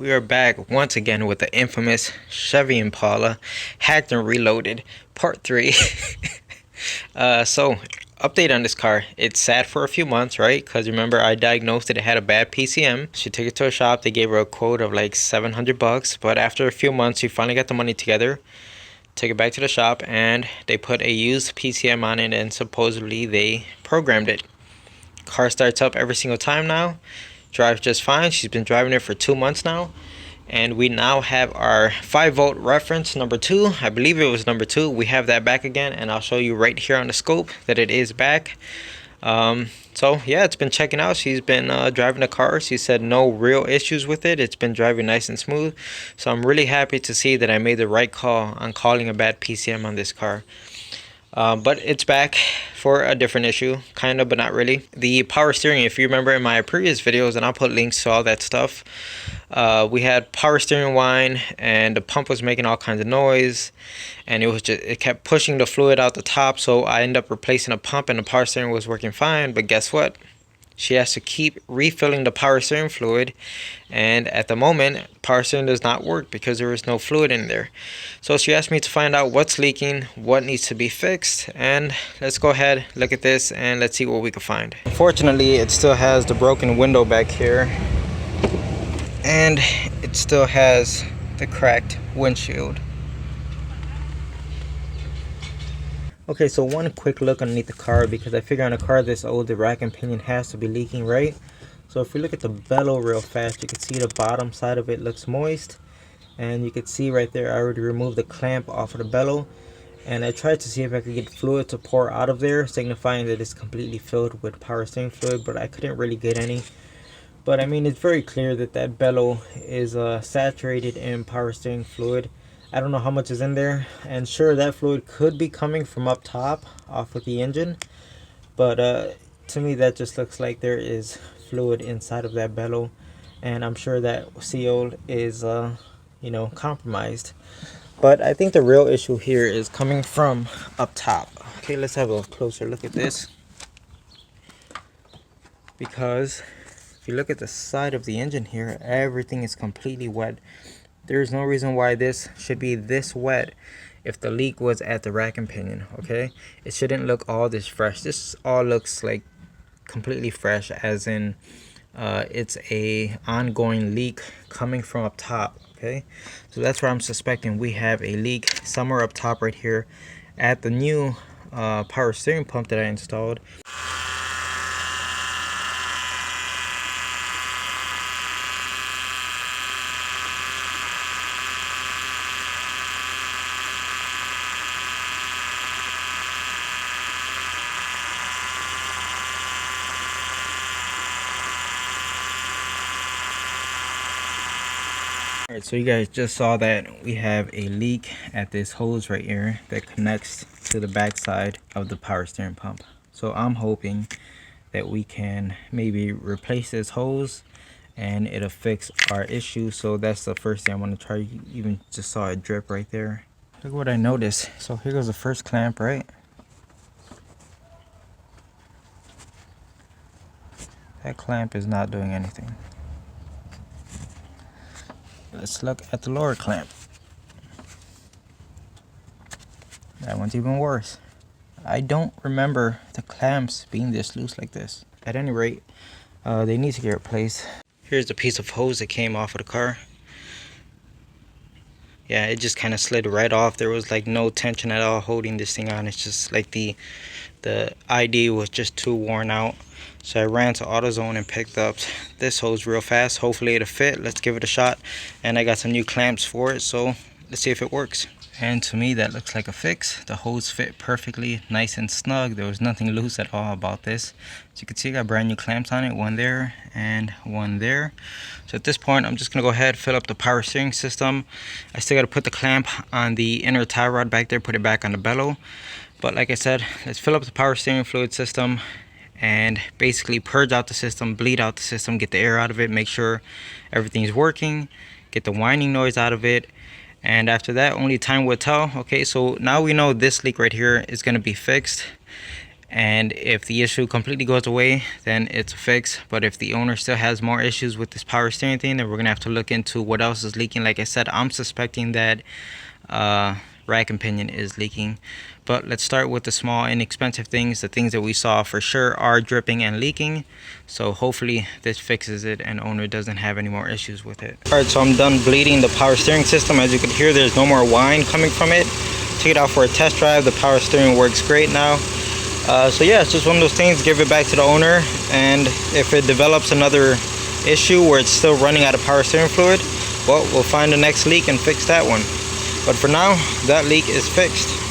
We are back once again with the infamous Chevy Impala Hacked and Reloaded Part 3. So, update on this car. It sat for a few months, right? Because remember, I diagnosed it had a bad PCM. She took it to a shop. They gave her a quote of like $700. But after a few months, she finally got the money together. Took it back to the shop and they put a used PCM on it and supposedly they programmed it. Car starts up every single time now. Drives just fine. She's been driving it for 2 months now, and we now have our 5-volt reference number 2. I believe it was number 2. We have that back again, and I'll show you right here on the scope that it is back. So yeah, it's been checking out. She's been driving the car. She said no real issues with it. It's been driving nice and smooth. So I'm really happy to see that I made the right call on calling a bad PCM on this car. But it's back for a different issue, kind of, but not really. The power steering, if you remember in my previous videos, and I'll put links to all that stuff, we had power steering whine, and the pump was making all kinds of noise, and it kept pushing the fluid out the top. So I ended up replacing a pump, and the power steering was working fine. But guess what? She has to keep refilling the power steering fluid, and at the moment power steering does not work because there is no fluid in there. So she asked me to find out what's leaking, what needs to be fixed, and let's go ahead, look at this, and let's see what we can find. Unfortunately, it still has the broken window back here, and it still has the cracked windshield. Okay, so one quick look underneath the car, because I figure on a car this old, the rack and pinion has to be leaking, right? So if we look at the bellow real fast, you can see the bottom side of it looks moist. And you can see right there, I already removed the clamp off of the bellow. And I tried to see if I could get fluid to pour out of there, signifying that it's completely filled with power steering fluid, but I couldn't really get any. But I mean, it's very clear that that bellow is saturated in power steering fluid. I don't know how much is in there, and sure, that fluid could be coming from up top off of the engine, but to me that just looks like there is fluid inside of that bellow, and I'm sure that seal is you know, compromised. But I think the real issue here is coming from up top. Okay, let's have a closer look at this, because if you look at the side of the engine here, everything is completely wet. There's no reason why this should be this wet if the leak was at the rack and pinion, okay? It shouldn't look all this fresh. This all looks like completely fresh, as in it's a ongoing leak coming from up top, okay? So that's where I'm suspecting we have a leak somewhere up top right here at the new power steering pump that I installed. Alright, so you guys just saw that we have a leak at this hose right here that connects to the back side of the power steering pump. So I'm hoping that we can maybe replace this hose and it'll fix our issue. So that's the first thing I'm going to try. You even just saw a drip right there. Look what I noticed. So here goes the first clamp, right? That clamp is not doing anything. Let's look at the lower clamp. That one's even worse. I don't remember the clamps being this loose like this. At any rate, they need to get replaced. Here's the piece of hose that came off of the car. Yeah, it just kind of slid right off. There was like no tension at all holding this thing on. It's just like the ID was just too worn out. So I ran to AutoZone and picked up this hose real fast. Hopefully it'll fit. Let's give it a shot. And I got some new clamps for it, so let's see if it works. And to me that looks like a fix. The hose fit perfectly, nice and snug. There was nothing loose at all about this. As you can see, I got brand new clamps on it, one there and one there. So at this point I'm just gonna go ahead, fill up the power steering system. I still gotta put the clamp on the inner tie rod back there, put it back on the bellow. But like I said, let's fill up the power steering fluid system and basically purge out the system, bleed out the system, get the air out of it, make sure everything's working, get the whining noise out of it, and after that only time will tell. Okay, so now we know this leak right here is going to be fixed, and if the issue completely goes away, then it's a fix. But if the owner still has more issues with this power steering thing, then we're gonna have to look into what else is leaking. Like I said, I'm suspecting that rack and pinion is leaking. But let's start with the small inexpensive things. The things that we saw for sure are dripping and leaking, so hopefully this fixes it and owner doesn't have any more issues with it. All right, so I'm done bleeding the power steering system. As you can hear, there's no more whine coming from it. Took it out for a test drive. The power steering works great now. So yeah, it's just one of those things. Give it back to the owner, and if it develops another issue where it's still running out of power steering fluid, well, we'll find the next leak and fix that one. But for now, that leak is fixed.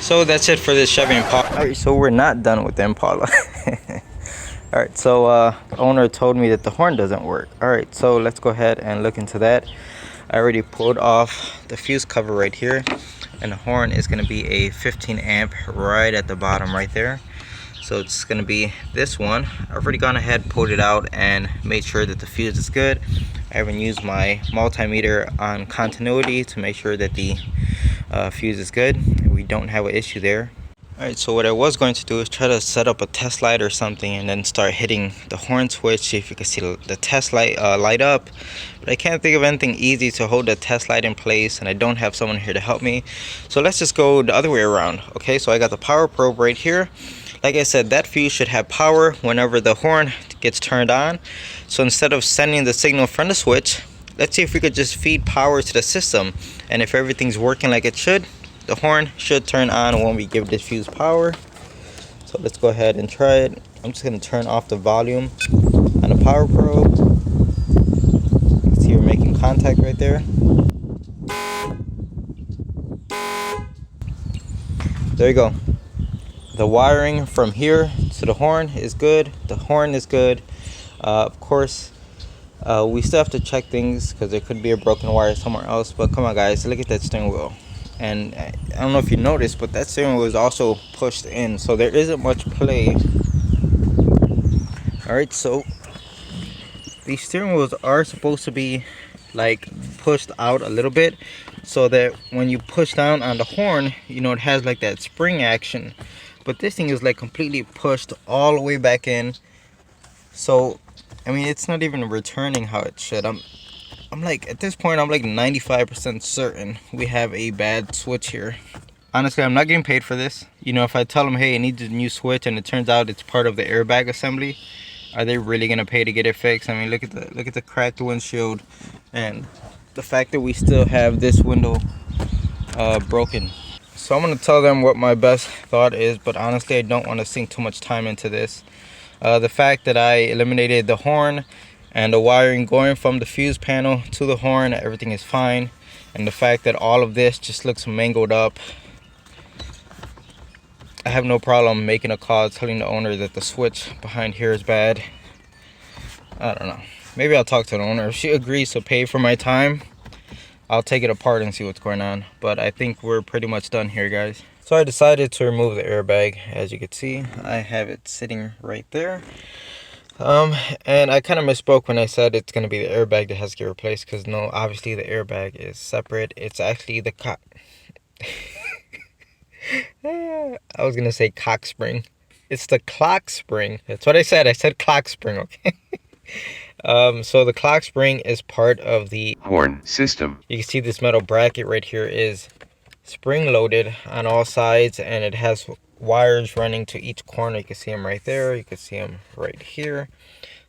So that's it for this Chevy Impala. Alright, so we're not done with the Impala. Alright, so the owner told me that the horn doesn't work. Alright, so let's go ahead and look into that. I already pulled off the fuse cover right here, and the horn is going to be a 15 amp right at the bottom right there. So it's going to be this one. I've already gone ahead, pulled it out, and made sure that the fuse is good. I even used my multimeter on continuity to make sure that the fuse is good. We don't have an issue there. Alright, so what I was going to do is try to set up a test light or something and then start hitting the horn switch, see if you can see the test light light up. But I can't think of anything easy to hold the test light in place, and I don't have someone here to help me. So let's just go the other way around. Okay, so I got the power probe right here. Like I said, that fuse should have power whenever the horn gets turned on. So instead of sending the signal from the switch, let's see if we could just feed power to the system. And if everything's working like it should, the horn should turn on when we give this fuse power. So let's go ahead and try it. I'm just going to turn off the volume on the power probe. See, we're making contact right there. There you go. The wiring from here to the horn is good. The horn is good. Of course, we still have to check things because there could be a broken wire somewhere else. But come on, guys, look at that steering wheel. And I don't know if you noticed, but that steering wheel is also pushed in, so there isn't much play. Alright, so these steering wheels are supposed to be like pushed out a little bit, so that when you push down on the horn, you know, it has like that spring action. But this thing is like completely pushed all the way back in. So I mean, it's not even returning how it should. I'm like, at this point, I'm like 95% certain we have a bad switch here. Honestly, I'm not getting paid for this. You know, if I tell them, hey, I need a new switch, and it turns out it's part of the airbag assembly, are they really gonna pay to get it fixed? I mean, look at the cracked windshield, and the fact that we still have this window broken. So I'm gonna tell them what my best thought is, but honestly, I don't want to sink too much time into this. The fact that I eliminated the horn and the wiring going from the fuse panel to the horn, everything is fine. And the fact that all of this just looks mangled up, I have no problem making a call, telling the owner that the switch behind here is bad. I don't know. Maybe I'll talk to the owner. If she agrees to pay for my time, I'll take it apart and see what's going on. But I think we're pretty much done here, guys. So I decided to remove the airbag. As you can see, I have it sitting right there. And I kind of misspoke when I said it's going to be the airbag that has to get replaced, because no, obviously the airbag is separate. It's actually the I was going to say cock spring. It's the clock spring. That's what I said. I said clock spring, okay? So the clock spring is part of the horn system. You can see this metal bracket right here is spring loaded on all sides, and it has wires running to each corner. You can see them right there. You can see them right here.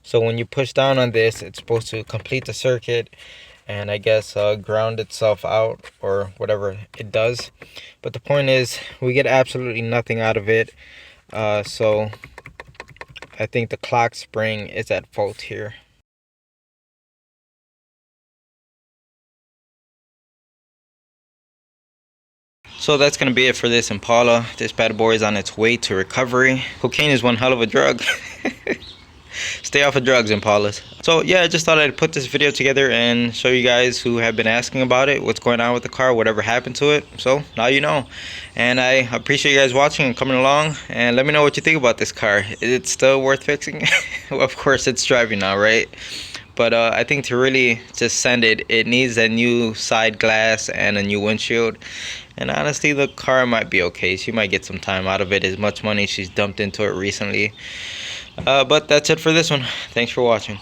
So when you push down on this, it's supposed to complete the circuit and I guess ground itself out or whatever it does. But the point is, we get absolutely nothing out of it. So I think the clock spring is at fault here. So that's going to be it for this Impala. This bad boy is on its way to recovery. Cocaine is one hell of a drug. Stay off of drugs, Impalas. So yeah, I just thought I'd put this video together and show you guys who have been asking about it, what's going on with the car, whatever happened to it. So now you know. And I appreciate you guys watching and coming along. And let me know what you think about this car. Is it still worth fixing? Well, of course, it's driving now, right? But I think to really just send it, it needs a new side glass and a new windshield. And honestly, the car might be okay. She might get some time out of it. As much money she's dumped into it recently. But that's it for this one. Thanks for watching.